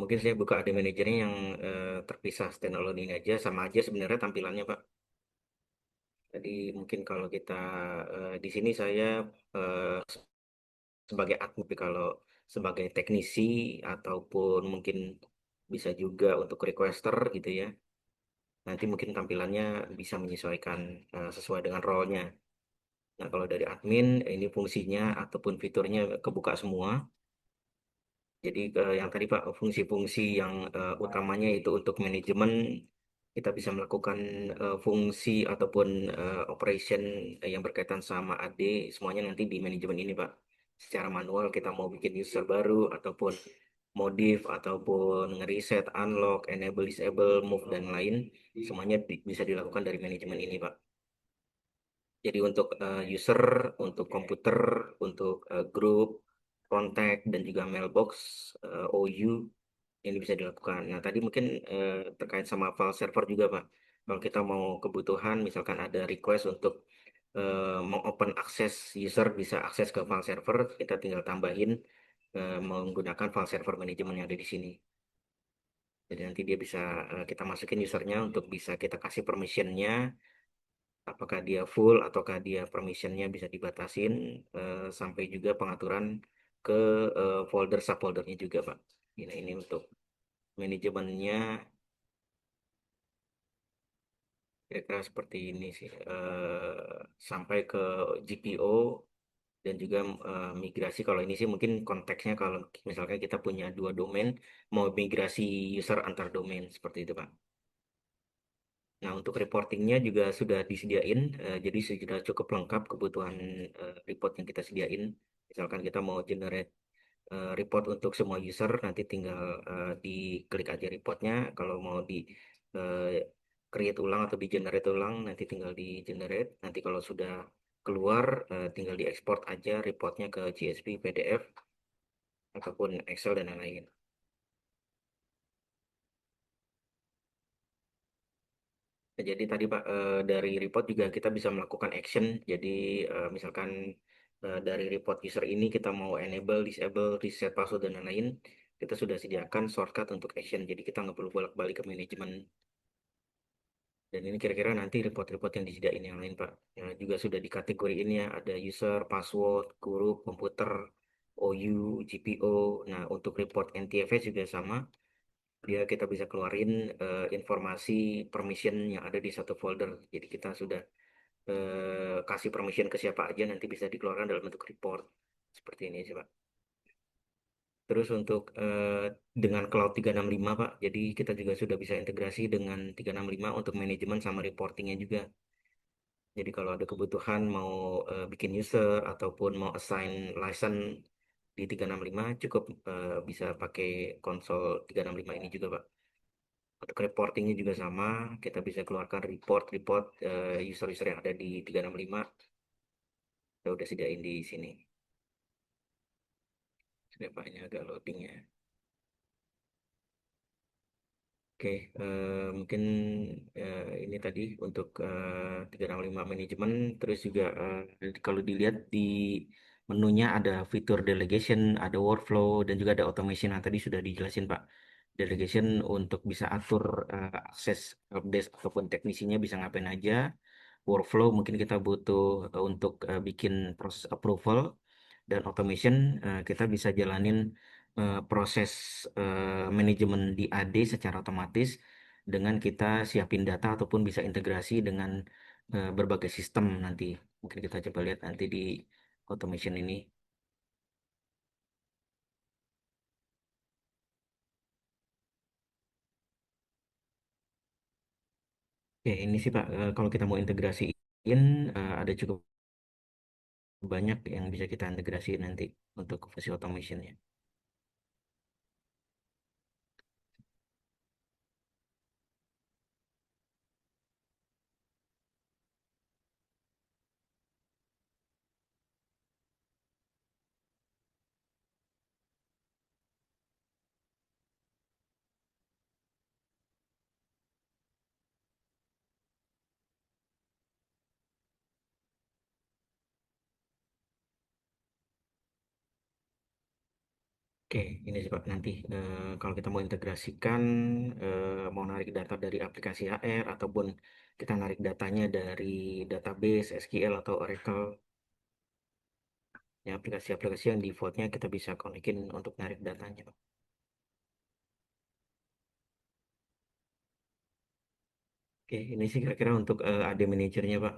mungkin saya buka ada manajernya yang terpisah standalone ini aja, sama aja sebenarnya tampilannya Pak. Jadi mungkin kalau kita di sini saya eh, sebagai admin, tapi kalau sebagai teknisi ataupun mungkin bisa juga untuk requester gitu ya. Nanti mungkin tampilannya bisa menyesuaikan sesuai dengan role-nya. Nah, kalau dari admin ini fungsinya ataupun fiturnya kebuka semua. Jadi yang tadi Pak, fungsi-fungsi yang utamanya itu untuk manajemen, kita bisa melakukan fungsi ataupun operation yang berkaitan sama AD, semuanya nanti di manajemen ini Pak. Secara manual kita mau bikin user baru ataupun modif ataupun ngereset, unlock, enable, disable, move dan lain, semuanya bisa dilakukan dari manajemen ini Pak. Jadi untuk user, untuk komputer, untuk grup, kontak, dan juga mailbox, OU, ini bisa dilakukan. Nah, tadi mungkin terkait sama file server juga, Pak. Kalau kita mau kebutuhan, misalkan ada request untuk mengopen akses user bisa akses ke file server, kita tinggal tambahin menggunakan file server manajemen yang ada di sini. Jadi nanti dia bisa kita masukin usernya untuk bisa kita kasih permissionnya, apakah dia full ataukah dia permissionnya bisa dibatasin, sampai juga pengaturan ke folder subfoldernya juga Pak. Ini untuk manajemennya kira-kira seperti ini sih. Sampai ke GPO dan juga migrasi. Kalau ini sih mungkin konteksnya kalau misalkan kita punya dua domain mau migrasi user antar domain seperti itu Pak. Nah, untuk reportingnya juga sudah disediain, jadi sudah cukup lengkap kebutuhan report yang kita sediain. Misalkan kita mau generate report untuk semua user, nanti tinggal diklik aja reportnya. Kalau mau di eh, create ulang atau di generate ulang, nanti tinggal di generate. Nanti kalau sudah keluar, tinggal diekspor aja reportnya ke CSV, PDF, ataupun Excel dan lain-lain. Nah, jadi tadi Pak, dari report juga kita bisa melakukan action. Jadi misalkan dari report user ini kita mau enable, disable, reset password dan lain-lain, kita sudah sediakan shortcut untuk action. Jadi kita nggak perlu bolak-balik ke manajemen. Dan ini kira-kira nanti report-report yang disediain yang lain Pak. Ya, juga sudah dikategoriin ya, ada user, password, group, komputer, OU, GPO. Nah, untuk report NTFS juga sama. Dia kita bisa keluarin informasi permission yang ada di satu folder. Jadi kita sudah kasih permission ke siapa aja nanti bisa dikeluarkan dalam bentuk report seperti ini sih Pak. Terus untuk dengan Cloud 365 Pak, jadi kita juga sudah bisa integrasi dengan 365 untuk manajemen sama reportingnya juga. Jadi kalau ada kebutuhan mau bikin user ataupun mau assign license di 365 cukup bisa pakai konsol 365 ini juga Pak. Untuk reportingnya juga sama, kita bisa keluarkan report-report user-user yang ada di 365. Kita udah sediain di sini. Sudah banyak agak loading ya. Oke, mungkin ini tadi untuk 365 manajemen. Terus juga kalau dilihat di menunya ada fitur delegation, ada workflow, dan juga ada automation yang tadi sudah dijelasin Pak. Delegation untuk bisa atur akses helpdesk ataupun teknisinya bisa ngapain aja. Workflow mungkin kita butuh untuk bikin proses approval, dan automation kita bisa jalanin proses manajemen di AD secara otomatis dengan kita siapin data ataupun bisa integrasi dengan berbagai sistem nanti. Mungkin kita coba lihat nanti di automation ini. Ya, ini sih Pak, kalau kita mau integrasiin ada cukup banyak yang bisa kita integrasi nanti untuk fungsi automationnya. Oke, ini sih Pak, nanti kalau kita mau integrasikan, mau narik data dari aplikasi HR, ataupun kita narik datanya dari database, SQL atau Oracle, ya aplikasi-aplikasi yang defaultnya kita bisa konekin untuk narik datanya Pak. Oke, ini sih kira-kira untuk AD manajernya Pak.